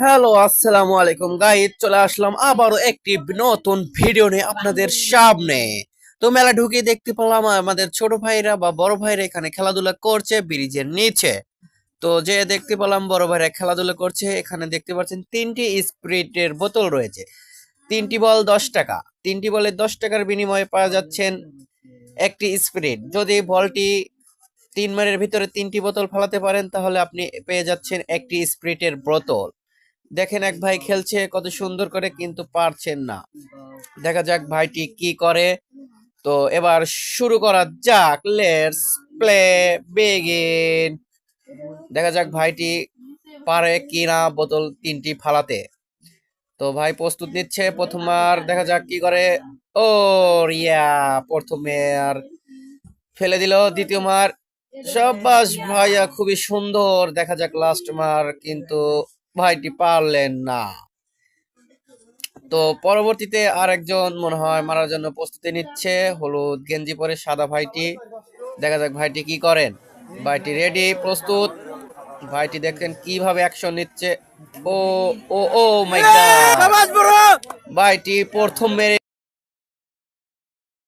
Hello, আসসালামু আলাইকুম guys. চলে আসলাম আবারও একটি নতুন ভিডিও নিয়ে আপনাদের সামনে। তো মেলা ঢুকে দেখতে পেলাম আমাদের ছোট ভাইরা বা বড় ভাইরা এখানে খেলাধুলা করছে ব্রিজের নিচে। তো যে দেখতে পেলাম বড় ভাইরা খেলাধুলা করছে, এখানে দেখতে পাচ্ছেন তিনটি স্প্রিটের বোতল রয়েছে। তিনটি বল 10 টাকা, তিনটি বলে 10 টাকার বিনিময়ে পাওয়া যাচ্ছেন একটি স্প্রিট। যদি বলটি 3 মারের ভিতরে তিনটি বোতল ফালাতে পারেন তাহলে আপনি পেয়ে যাচ্ছেন একটি স্প্রিটের বোতল। দেখেন এক ভাই খেলছে কত সুন্দর করে, কিন্তু পারছেন না। দেখা যাক ভাইটি কি করে। তো এবার শুরু করা যাক, লেটস প্লে বিগিন। দেখা যাক ভাইটি পারে কিনা বোতল তিনটি ফালাতে। তো ভাই প্রস্তুত নিচ্ছে, প্রথমবার দেখা যাক কি করে। ও রিয়া, প্রথমে আর ফেলে দিল, দ্বিতীয় মার সাবাস ভাইয়া, খুবই সুন্দর। দেখা যাক লাস্ট মার, কিন্তু ভাইটি পারলেন না। তো পরবর্তীতে আরেকজন মনে হয় মারার জন্য প্রস্তুতি নিচ্ছে, হলুদ গেঞ্জি পরে সাদা ভাইটি। দেখা যাক ভাইটি কি করেন। ভাইটি রেডি, প্রস্তুত। ভাইটি দেখেন কিভাবে অ্যাকশন নিচ্ছে। ও ও ও মাই গড, ভাইটি প্রথম মেরে